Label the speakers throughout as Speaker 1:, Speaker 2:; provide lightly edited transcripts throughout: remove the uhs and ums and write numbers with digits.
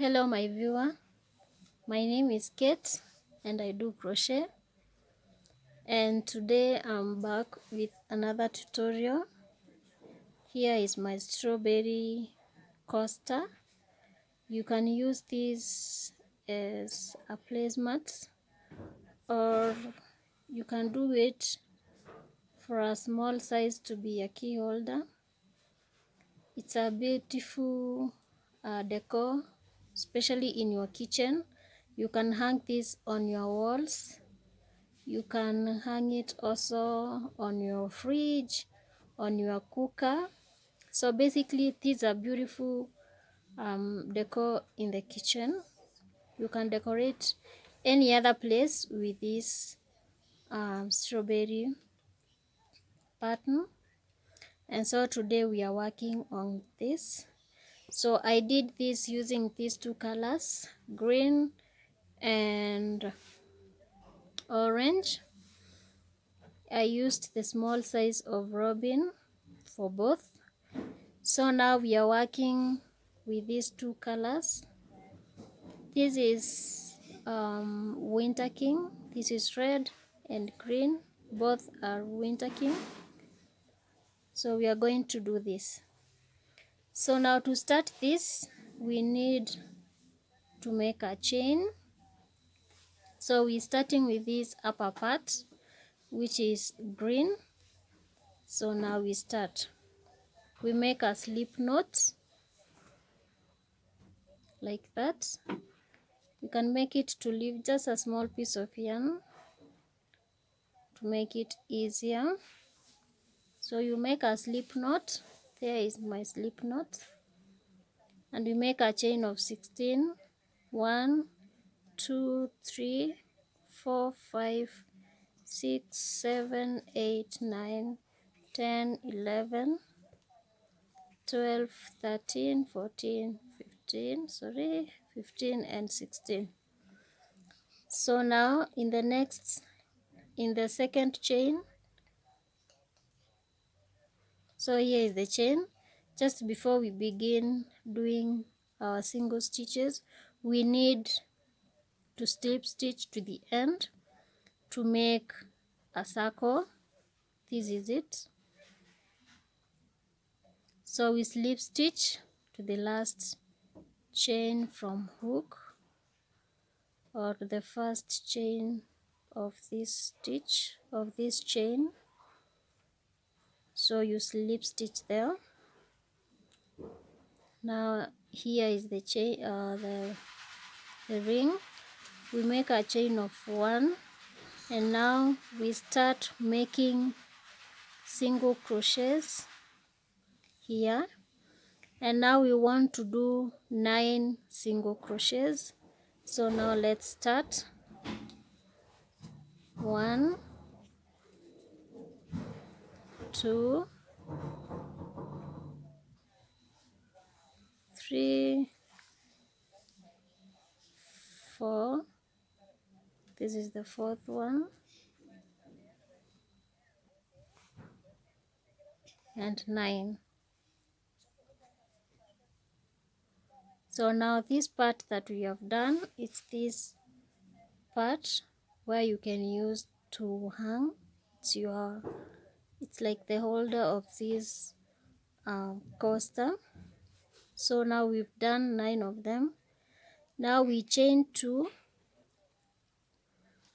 Speaker 1: Hello my viewer, my name is Kate and I do crochet, and today I'm back with another tutorial. Here is my strawberry coaster. You can use this as a placemat, or you can do it for a small size to be a key holder. It's a beautiful decor, especially in your kitchen. You can hang this on your walls. You can hang it also on your fridge, on your cooker. So basically, these are beautiful decor in the kitchen. You can decorate any other place with this strawberry pattern. And so today we are working on this. So I did this using these two colors, green and orange. I used the small size of robin for both. So now we are working with these two colors. This is Winter King. This is red and green. Both are Winter King. So we are going to do this. So now to start this, we need to make a chain. So we're starting with this upper part, which is green. So now we start. We make a slip knot like that. You can make it to leave just a small piece of yarn to make it easier. So you make a slip knot. There is my slip knot. And we make a chain of 16. 1, 2, 3, 4, 5, 6, 7, 8, 9, 10, 11, 12, 13, 14, 15, 15 and 16. So now in the second chain, so here is the chain. Just before we begin doing our single stitches, we need to slip stitch to the end to make a circle. This is it. So we slip stitch to the last chain from hook, or the first chain of this stitch of this chain. So you slip stitch there. Now here is the chain, the ring. We make a chain of 1, and now we start making single crochets here. And now we want to do 9 single crochets. So now let's start. 1, 2, 3, 4. This is the fourth one. And 9. So now this part that we have done, it's this part where you can use to hang. It's like the holder of this coaster. So now we've done 9 of them. Now we chain 2,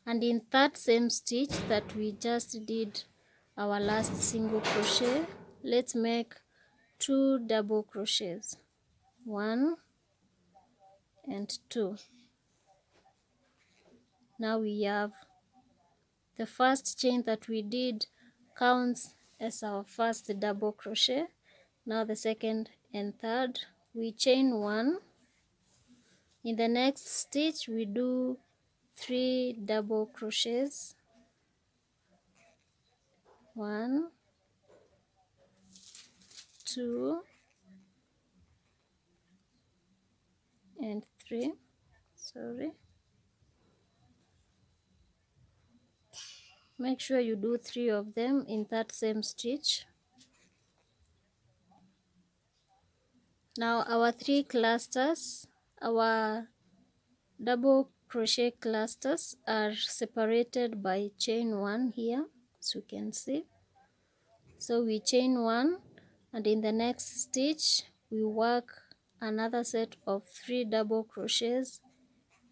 Speaker 1: and in that same stitch that we just did our last single crochet, let's make 2 double crochets, 1 and 2. Now we have the first chain that we did counts as our first double crochet. Now the second and third, we chain 1. In the next stitch we do 3 double crochets, 1, 2 and 3. Make sure you do 3 of them in that same stitch. Now our 3 clusters Our double crochet clusters are separated by chain 1 here, as you can see. So we chain 1, and in the next stitch we work another set of 3 double crochets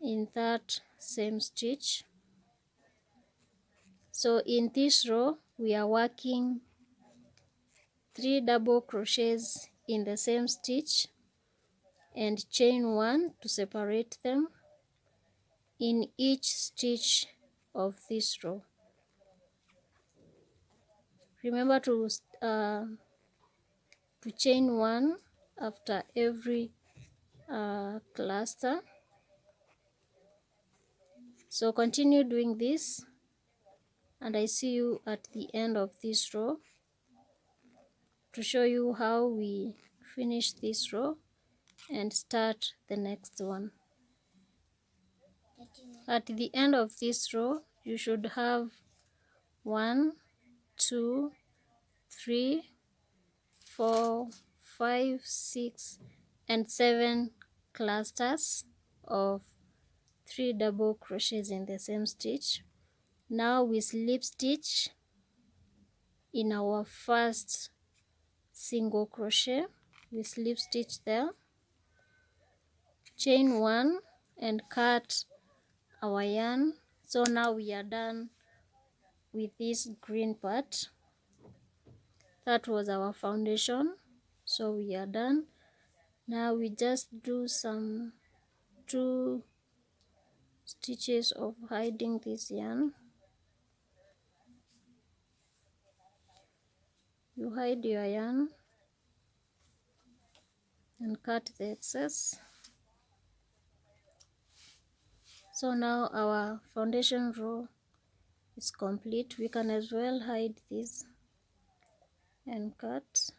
Speaker 1: in that same stitch. So in this row we are working 3 double crochets in the same stitch and chain 1 to separate them in each stitch of this row. Remember to chain 1 after every cluster. So continue doing this, and I see you at the end of this row to show you how we finish this row and start the next one. At the end of this row you should have 1, 2, 3, 4, 5, 6, and 7 clusters of 3 double crochets in the same stitch. Now we slip stitch in our first single crochet. We slip stitch there, chain 1 and cut our yarn. So now we are done with this green part. That was our foundation, so we are done. Now we just do some 2 stitches of hiding this yarn. You hide your yarn and cut the excess. So now our foundation row is complete. We can as well hide this and cut.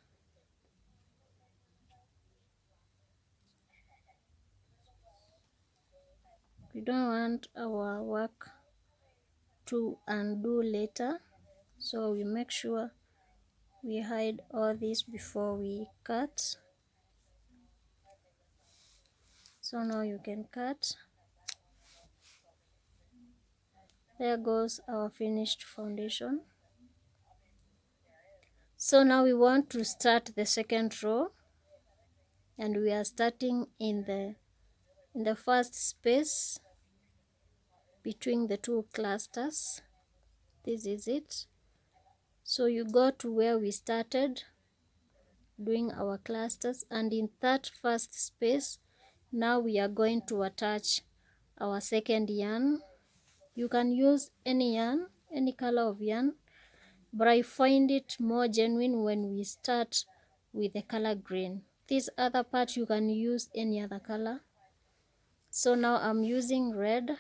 Speaker 1: We don't want our work to undo later, so we make sure we hide all this before we cut. So now you can cut. There goes our finished foundation. So now we want to start the second row, and we are starting in the first space between the 2 clusters. This is it. So you go to where we started doing our clusters, and in that first space now we are going to attach our second yarn. You can use any yarn, any color of yarn, but I find it more genuine when we start with the color green. This other part you can use any other color. So now I'm using red.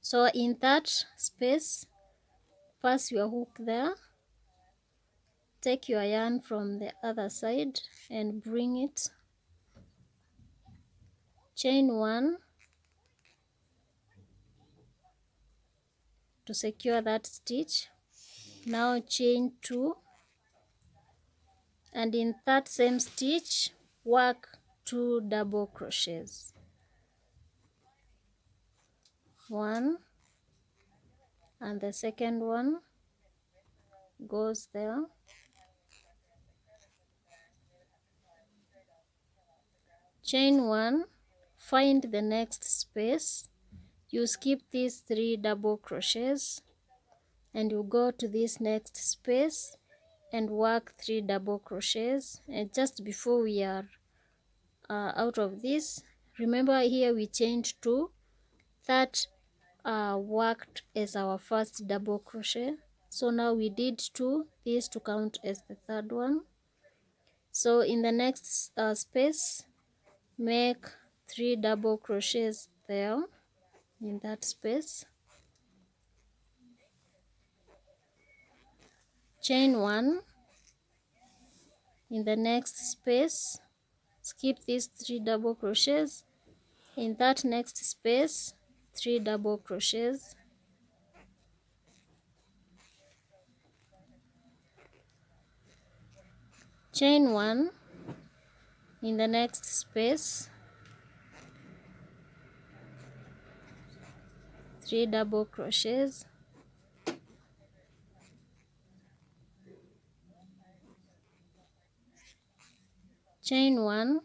Speaker 1: So in that space, pass your hook there, take your yarn from the other side and bring it, chain 1 to secure that stitch. Now chain 2, and in that same stitch work 2 double crochets. 1, and the second one goes there. Chain 1, find the next space. You skip these 3 double crochets and you go to this next space and work 3 double crochets. And just before we are out of this, remember here we chained 2. That worked as our first double crochet. So now we did 2, this to count as the third one. So in the next space, make 3 double crochets there in that space. Chain 1 in the next space, skip these 3 double crochets. In that next space, 3 double crochets. Chain 1 in the next space, 3 double crochets, chain 1.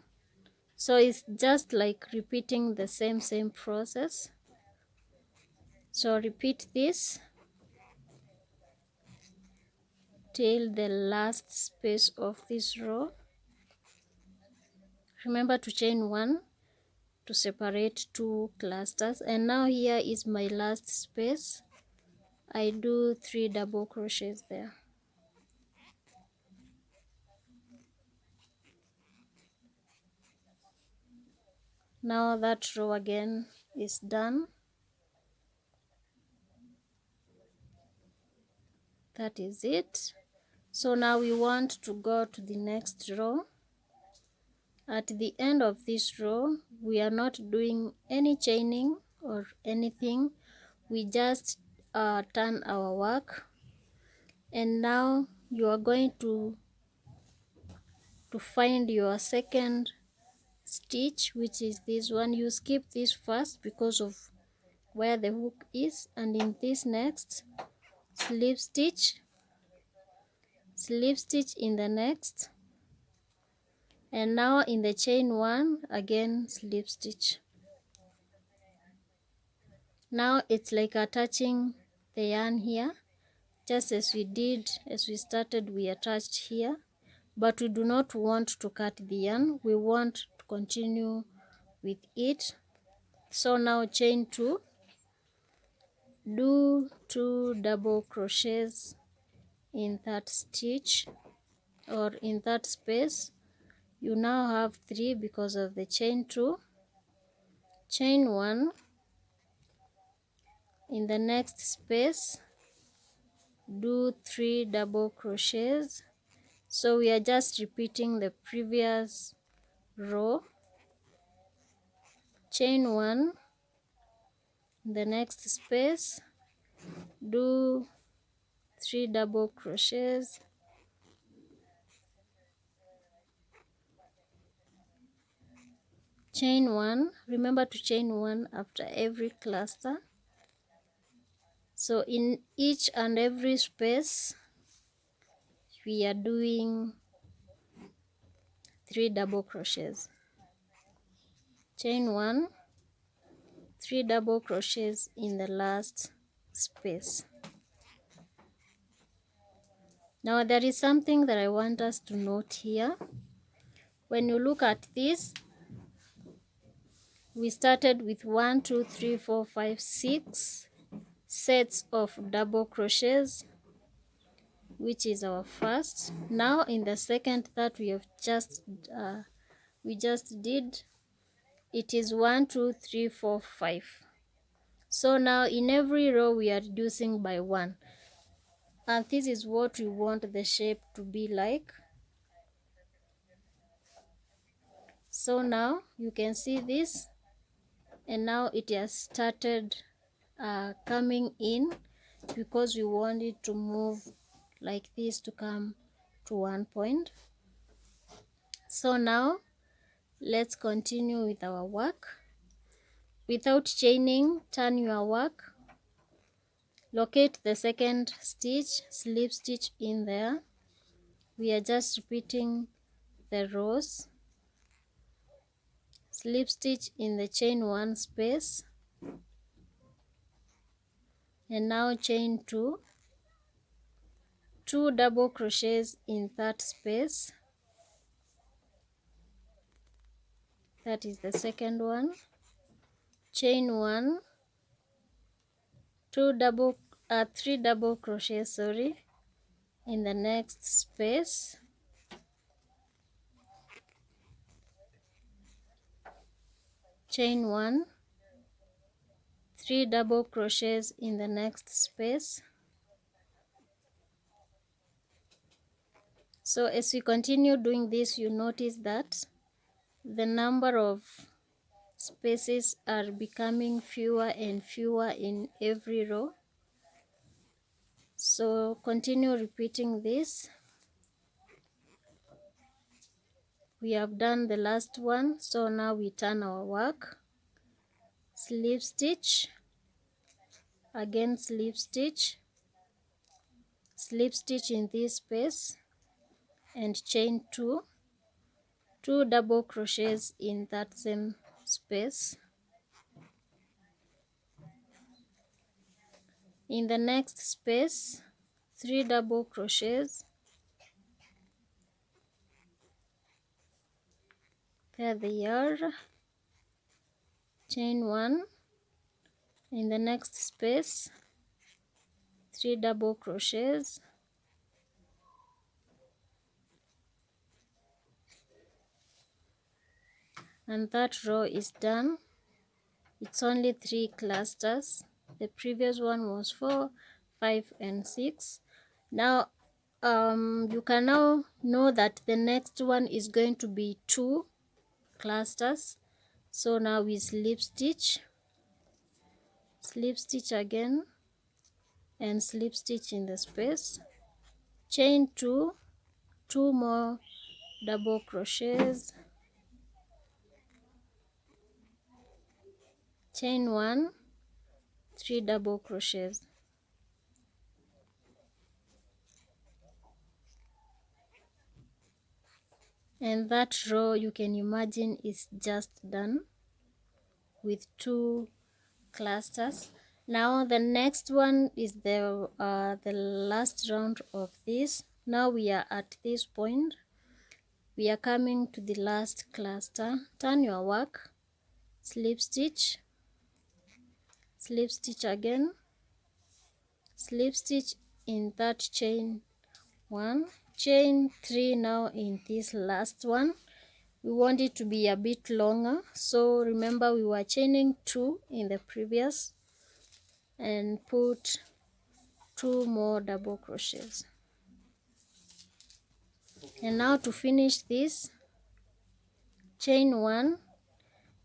Speaker 1: So it's just like repeating the same process. So repeat this till the last space of this row. Remember to chain 1 to separate 2 clusters, and now here is my last space. I do 3 double crochets there. Now that row again is done. That is it. So now we want to go to the next row. At the end of this row, we are not doing any chaining or anything. We just turn our work, and now you are going to find your second stitch, which is this one. You skip this first because of where the hook is, and in this next, slip stitch in the next, and now in the chain 1 again slip stitch. Now it's like attaching the yarn here, just as we started, we attached here, but we do not want to cut the yarn, we want to continue with it. So now chain 2, do 2 double crochets in that stitch or in that space. You now have 3 because of the chain 2, chain 1 in the next space, do 3 double crochets. So we are just repeating the previous row, chain 1 in the next space, do 3 double crochets, chain 1. Remember to chain 1 after every cluster. So in each and every space we are doing 3 double crochets, chain 1, 3 double crochets in the last space. Now there is something that I want us to note here. When you look at this, we started with 1 2 3 4 5 6 sets of double crochets, which is our first. Now in the second that we just did, it is 1 2 3 4 5. So now in every row we are reducing by 1, and this is what we want the shape to be like. So now you can see this, and now it has started coming in, because we want it to move like this to come to one point. So now let's continue with our work. Without chaining, turn your work, locate the second stitch, slip stitch in there. We are just repeating the rows, slip stitch in the chain 1 space, and now chain 2, 2 double crochets in that space. That is the second one. Chain 1, 3 double crochets, in the next space. Chain 1, 3 double crochets in the next space. So as we continue doing this, you notice that the number of spaces are becoming fewer and fewer in every row. So continue repeating this. We have done the last one, so now we turn our work, slip stitch, again slip stitch in this space, and chain 2 double crochets in that same space. In the next space, 3 double crochets. There they are. Chain 1. In the next space, 3 double crochets. And that row is done. It's only 3 clusters. The previous one was 4, 5, and 6. Now you can now know that the next one is going to be 2 clusters. So now we slip stitch again, and slip stitch in the space, chain 2, 2 more double crochets, chain 1, 3 double crochets. And that row, you can imagine, is just done with 2 clusters. Now the next one is the last round of this. Now we are at this point. We are coming to the last cluster. Turn your work, slip stitch again, slip stitch in that chain 1, chain 3 now in this last one. We want it to be a bit longer, so remember we were chaining 2 in the previous, and put 2 more double crochets. And now to finish this, chain 1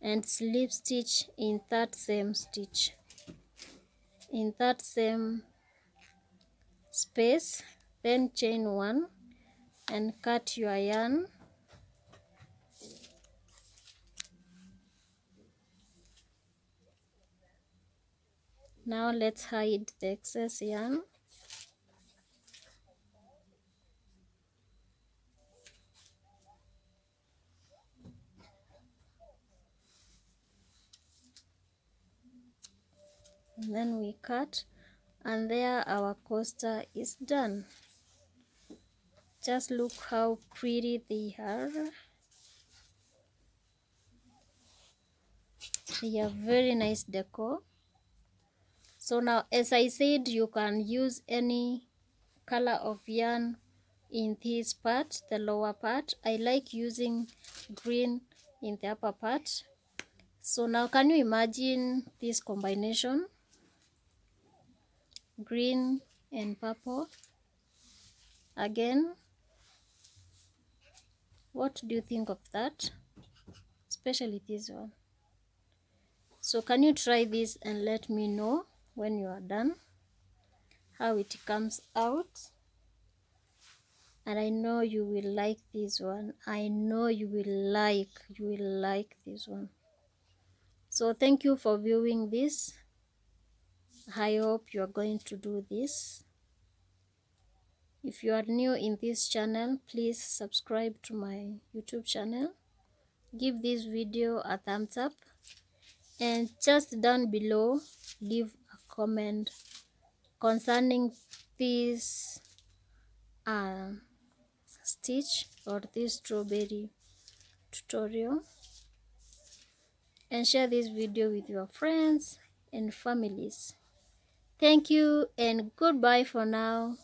Speaker 1: and slip stitch in that same stitch, in that same space, then chain 1 and cut your yarn. Now let's hide the excess yarn. And then we cut, and there our coaster is done. Just look how pretty they are. They are very nice decor. So now, as I said, you can use any color of yarn in this part, the lower part. I like using green in the upper part. So now, can you imagine this combination? Green and purple. Again, what do you think of that? Especially this one. So can you try this and let me know when you are done how it comes out? And I know you will like this one. I know you will like this one. So thank you for viewing this. I hope you are going to do this. If you are new in this channel, please subscribe to my YouTube channel. Give this video a thumbs up, and just down below leave a comment concerning this stitch or this strawberry tutorial, and share this video with your friends and families. Thank you and goodbye for now.